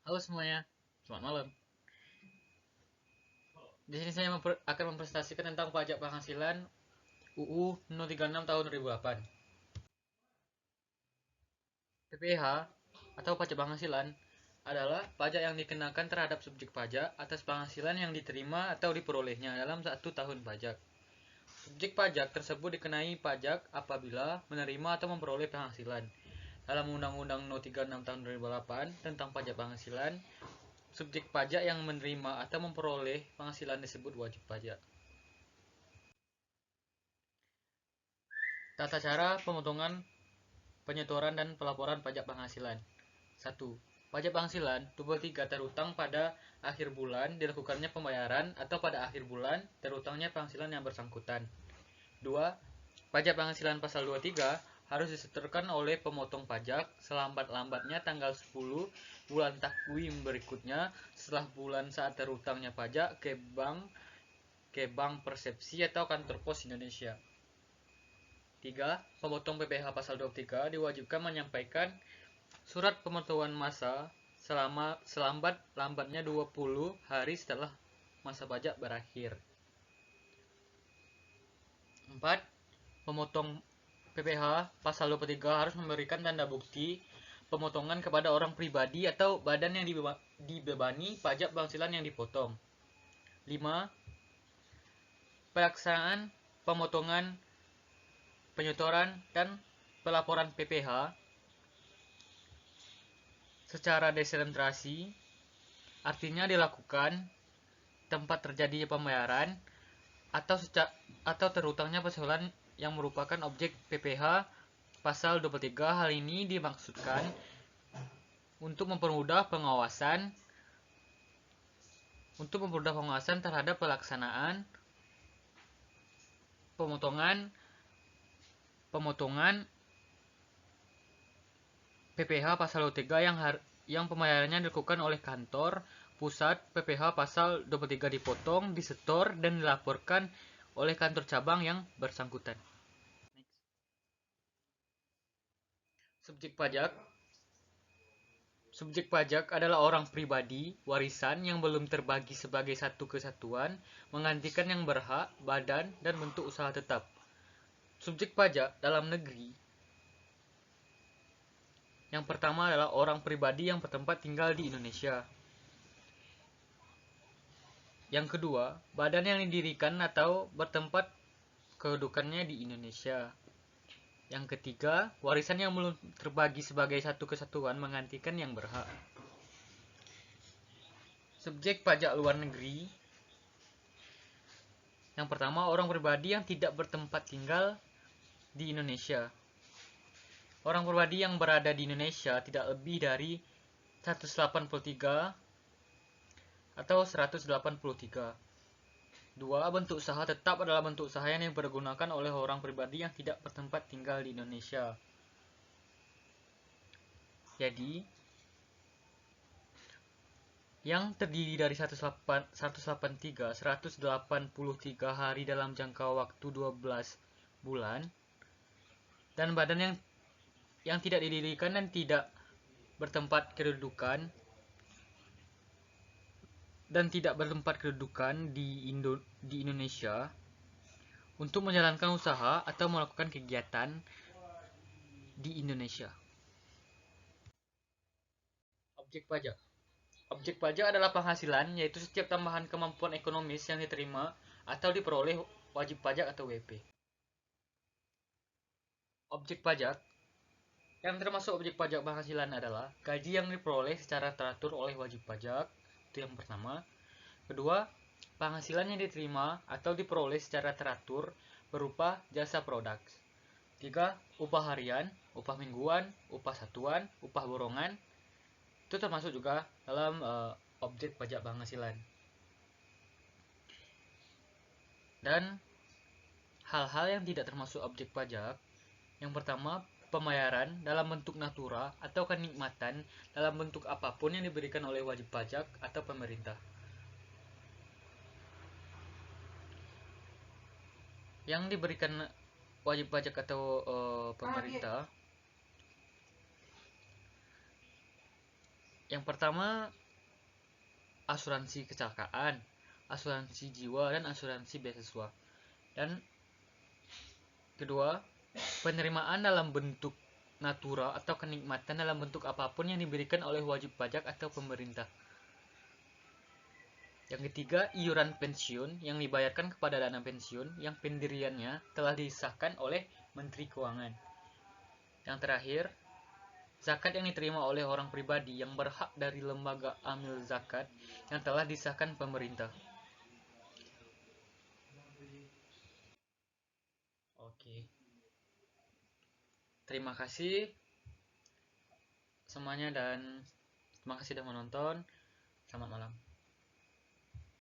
Halo semuanya, selamat malam. Di sini saya akan mempresentasikan tentang pajak penghasilan UU No 36 tahun 2008. PPh atau pajak penghasilan adalah pajak yang dikenakan terhadap subjek pajak atas penghasilan yang diterima atau diperolehnya dalam satu tahun pajak. Subjek pajak tersebut dikenai pajak apabila menerima atau memperoleh penghasilan. Dalam Undang-Undang No 36 tahun 2008 tentang pajak penghasilan, subjek pajak yang menerima atau memperoleh penghasilan disebut wajib pajak. Tata cara pemotongan, penyetoran, dan pelaporan pajak penghasilan. 1. Pajak penghasilan 23 terutang pada akhir bulan dilakukannya pembayaran atau pada akhir bulan terutangnya penghasilan yang bersangkutan. 2. Pajak penghasilan pasal 23 harus disetorkan oleh pemotong pajak selambat-lambatnya tanggal 10 bulan takwim berikutnya setelah bulan saat terutangnya pajak ke bank persepsi atau kantor pos Indonesia. 3. Pemotong PPh pasal 23 diwajibkan menyampaikan surat pemotongan masa selambat-lambatnya 20 hari setelah masa pajak berakhir. 4. Pemotong PPh pasal 23 harus memberikan tanda bukti pemotongan kepada orang pribadi atau badan yang dibebani pajak penghasilan yang dipotong. 5. Pelaksanaan pemotongan, penyetoran, dan pelaporan PPh secara desentralisasi, artinya dilakukan tempat terjadinya pembayaran atau terutangnya penghasilan yang merupakan objek PPh pasal 23. Hal ini dimaksudkan untuk mempermudah pengawasan terhadap pelaksanaan pemotongan PPh pasal 23 yang pembayarannya dilakukan oleh kantor pusat. PPh pasal 23 dipotong, disetor, dan dilaporkan oleh kantor cabang yang bersangkutan. Subjek pajak Subjek pajak adalah orang pribadi warisan yang belum terbagi sebagai satu kesatuan, menggantikan yang berhak, badan, dan bentuk usaha tetap. Subjek pajak dalam negeri yang pertama adalah orang pribadi yang bertempat tinggal di Indonesia. Yang kedua, badan yang didirikan atau bertempat kedudukannya di Indonesia. Yang ketiga, warisan yang belum terbagi sebagai satu kesatuan menggantikan yang berhak. Subjek pajak luar negeri yang pertama, orang pribadi yang tidak bertempat tinggal di Indonesia. Orang pribadi yang berada di Indonesia tidak lebih dari 183 atau 183. 2. Bentuk usaha tetap adalah bentuk usaha yang dipergunakan oleh orang pribadi yang tidak bertempat tinggal di Indonesia. Jadi, yang terdiri dari 183 hari dalam jangka waktu 12 bulan, dan badan yang tidak didirikan dan tidak bertempat kedudukan di Indonesia untuk menjalankan usaha atau melakukan kegiatan di Indonesia. Objek pajak. Objek pajak adalah penghasilan, yaitu setiap tambahan kemampuan ekonomis yang diterima atau diperoleh wajib pajak atau WP. Objek pajak yang termasuk objek pajak penghasilan adalah gaji yang diperoleh secara teratur oleh wajib pajak, itu yang pertama. Kedua, penghasilan yang diterima atau diperoleh secara teratur berupa jasa produk. 3. Upah harian, upah mingguan, upah satuan, upah borongan. Itu termasuk juga dalam objek pajak penghasilan. Dan hal-hal yang tidak termasuk objek pajak, yang pertama, pembayaran dalam bentuk natura atau kenikmatan dalam bentuk apapun yang diberikan oleh wajib pajak atau pemerintah. Yang diberikan wajib pajak atau pemerintah Yang pertama, asuransi kecelakaan, asuransi jiwa, dan asuransi beasiswa. Dan kedua, penerimaan dalam bentuk natura atau kenikmatan dalam bentuk apapun yang diberikan oleh wajib pajak atau pemerintah. Yang ketiga, iuran pensiun yang dibayarkan kepada dana pensiun yang pendiriannya telah disahkan oleh Menteri Keuangan. Yang terakhir, zakat yang diterima oleh orang pribadi yang berhak dari lembaga amil zakat yang telah disahkan pemerintah. Oke. Terima kasih semuanya dan terima kasih sudah menonton. Selamat malam.